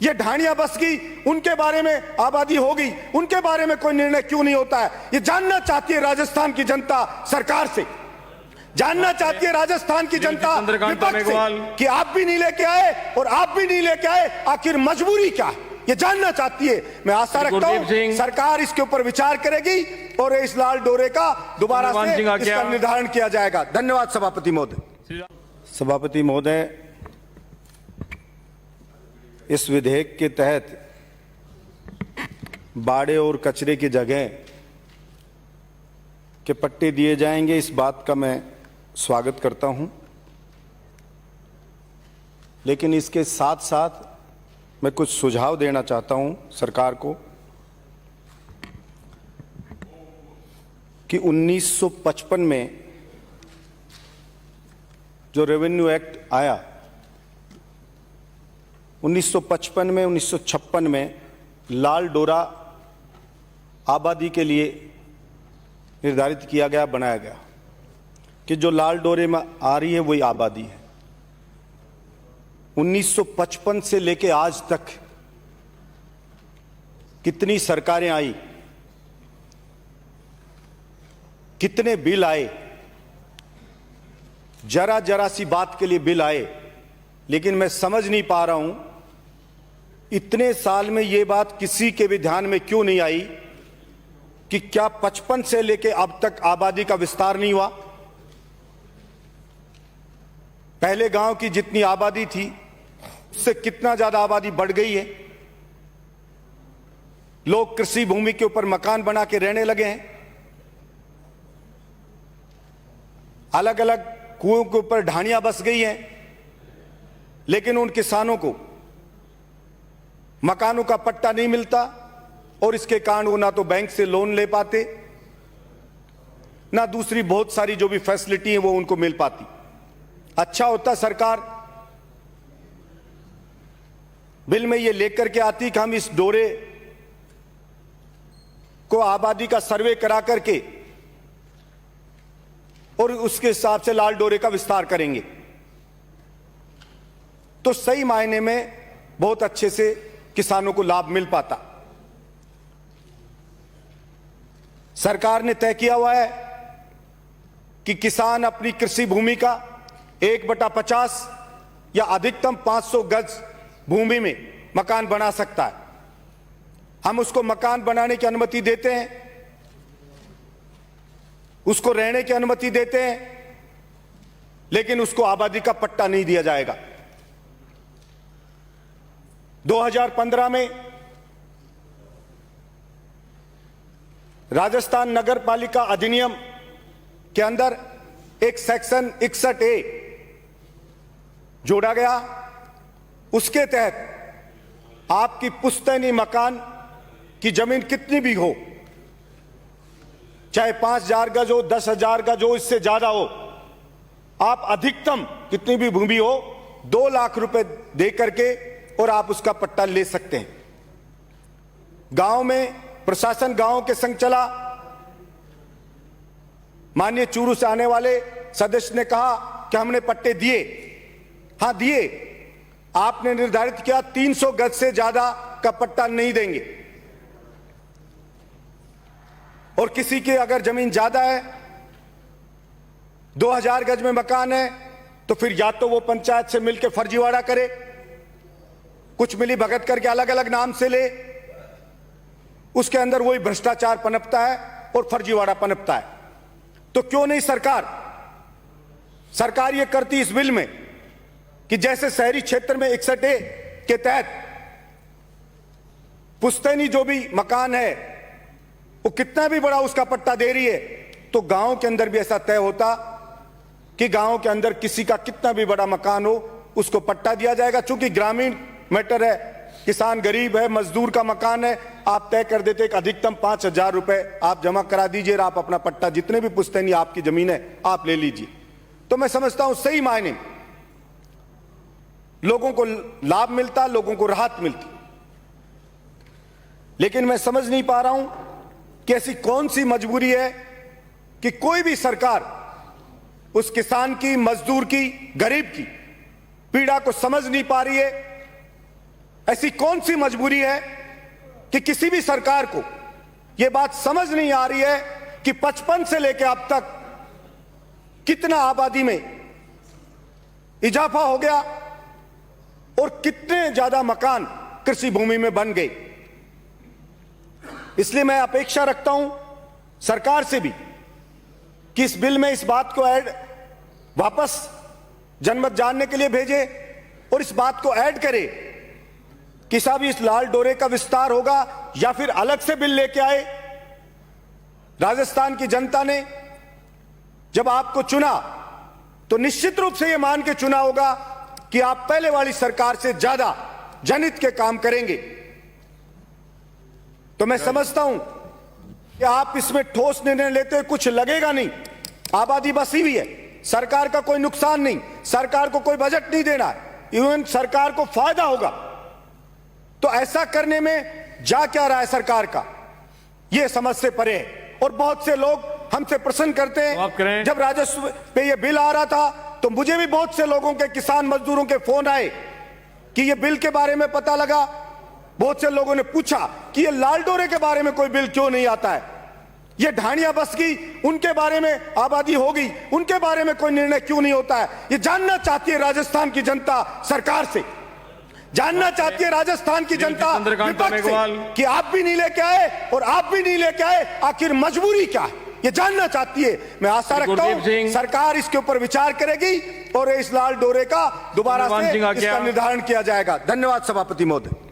ये ढाणियां बस गई, उनके बारे में आबादी हो गई, उनके बारे में कोई निर्णय क्यों नहीं होता है? ये जानना चाहती है राजस्थान की जनता सरकार से, जानना चाहती है राजस्थान की जनता विपक्ष से कि आप भी नहीं लेके आए और आप भी नहीं लेके आए, आखिर मजबूरी क्या है, ये जानना चाहती है। मैं आशा रखता हूं सरकार इसके ऊपर विचार करेगी और इस लाल डोरे का दोबारा से इसका निर्धारण किया जाएगा। धन्यवाद सभापति महोदय। सभापति महोदय, इस विधेयक के तहत बाड़े और कचरे की जगह के पट्टे दिए जाएंगे, इस बात का मैं स्वागत करता हूं, लेकिन इसके साथ साथ मैं कुछ सुझाव देना चाहता हूं सरकार को कि 1955 में जो रेवेन्यू एक्ट आया, 1955 में 1956 में लाल डोरा आबादी के लिए निर्धारित किया गया, बनाया गया कि जो लाल डोरे में आ रही है वही आबादी है। 1955 से लेके आज तक कितनी सरकारें आई, कितने बिल आए, जरा जरा सी बात के लिए बिल आए, लेकिन मैं समझ नहीं पा रहा हूं इतने साल में ये बात किसी के भी ध्यान में क्यों नहीं आई कि क्या 55 से लेके अब तक आबादी का विस्तार नहीं हुआ? पहले गांव की जितनी आबादी थी उससे कितना ज्यादा आबादी बढ़ गई है। लोग कृषि भूमि के ऊपर मकान बना के रहने लगे हैं, अलग अलग कुओं के ऊपर ढाणियां बस गई हैं, लेकिन उन किसानों को मकानों का पट्टा नहीं मिलता और इसके कारण वो ना तो बैंक से लोन ले पाते, ना दूसरी बहुत सारी जो भी फैसिलिटी है वो उनको मिल पाती। अच्छा होता सरकार बिल में ये लेकर के आती कि हम इस डोरे को आबादी का सर्वे करा करके और उसके हिसाब से लाल डोरे का विस्तार करेंगे, तो सही मायने में बहुत अच्छे से किसानों को लाभ मिल पाता। सरकार ने तय किया हुआ है कि किसान अपनी कृषि भूमि का 1/50 या अधिकतम 500 गज भूमि में मकान बना सकता है। हम उसको मकान बनाने की अनुमति देते हैं, उसको रहने की अनुमति देते हैं, लेकिन उसको आबादी का पट्टा नहीं दिया जाएगा। 2015 में राजस्थान नगर पालिका अधिनियम के अंदर एक सेक्शन 61A जोड़ा गया। उसके तहत आपकी पुश्तैनी मकान की जमीन कितनी भी हो, चाहे 5000 गज हो, 10,000 गज हो, इससे ज्यादा हो, आप अधिकतम कितनी भी भूमि हो 2 लाख रुपए दे करके और आप उसका पट्टा ले सकते हैं। गांव में प्रशासन गांव के संग चला। माननीय चूरू से आने वाले सदस्य ने कहा कि हमने पट्टे दिए। हां दिए, आपने निर्धारित किया 300 गज से ज्यादा का पट्टा नहीं देंगे, और किसी की अगर जमीन ज्यादा है, 2000 गज में मकान है, तो फिर या तो वो पंचायत से मिलकर फर्जीवाड़ा करे, कुछ मिली भगत करके अलग अलग नाम से ले, उसके अंदर वही भ्रष्टाचार पनपता है और फर्जीवाड़ा पनपता है। तो क्यों नहीं सरकार ये करती इस बिल में कि जैसे शहरी क्षेत्र में 61A के तहत पुश्तैनी जो भी मकान है वो कितना भी बड़ा उसका पट्टा दे रही है, तो गांव के अंदर भी ऐसा तय होता कि गांव के अंदर किसी का कितना भी बड़ा मकान हो उसको पट्टा दिया जाएगा। चूंकि ग्रामीण मैटर है, किसान गरीब है, मजदूर का मकान है, आप तय कर देते कि अधिकतम 5,000 रुपए आप जमा करा दीजिए और आप अपना पट्टा जितने भी पुश्तैनी आपकी जमीन है आप ले लीजिए। तो मैं समझता हूं सही मायने लोगों को लाभ मिलता, लोगों को राहत मिलती। लेकिन मैं समझ नहीं पा रहा हूं कि ऐसी कौन सी मजबूरी है कि कोई भी सरकार उस किसान की, मजदूर की, गरीब की पीड़ा को समझ नहीं पा रही है। ऐसी कौन सी मजबूरी है कि किसी भी सरकार को यह बात समझ नहीं आ रही है कि 55 से लेकर अब तक कितना आबादी में इजाफा हो गया और कितने ज्यादा मकान कृषि भूमि में बन गए। इसलिए मैं अपेक्षा रखता हूं सरकार से भी कि इस बिल में इस बात को ऐड वापस जनमत जानने के लिए भेजे और इस बात को ऐड करे कि साहब इस लाल डोरे का विस्तार होगा या फिर अलग से बिल लेके आए। राजस्थान की जनता ने जब आपको चुना तो निश्चित रूप से यह मान के चुना होगा कि आप पहले वाली सरकार से ज्यादा जनहित के काम करेंगे। तो मैं समझता हूं कि आप इसमें ठोस निर्णय लेते हुए कुछ लगेगा नहीं। आबादी बसी हुई है, सरकार का कोई नुकसान नहीं, सरकार को कोई बजट नहीं देना, इवन सरकार को फायदा होगा। तो ऐसा करने में जा क्या रहा है सरकार का, यह समझ से परे है। और बहुत से लोग हमसे प्रश्न करते हैं, जब राजस्व पे यह बिल आ रहा था तो मुझे भी बहुत से लोगों के, किसान मजदूरों के फोन आए कि यह बिल के बारे में पता लगा। बहुत से लोगों ने पूछा कि यह लाल डोरे के बारे में कोई बिल क्यों नहीं आता है, यह ढाणियां बस गई उनके बारे में आबादी हो गई, उनके बारे में कोई निर्णय क्यों नहीं होता है। यह जानना चाहती है राजस्थान की जनता सरकार से, जानना चाहती है राजस्थान की जनता विपक्ष से कि आप भी नहीं लेके आए और आप भी नहीं लेके आए, आखिर मजबूरी क्या है, ये जानना चाहती है। मैं आशा रखता हूं सरकार इसके ऊपर विचार करेगी और इस लाल डोरे का दोबारा से इसका निर्धारण किया जाएगा। धन्यवाद सभापति महोदय।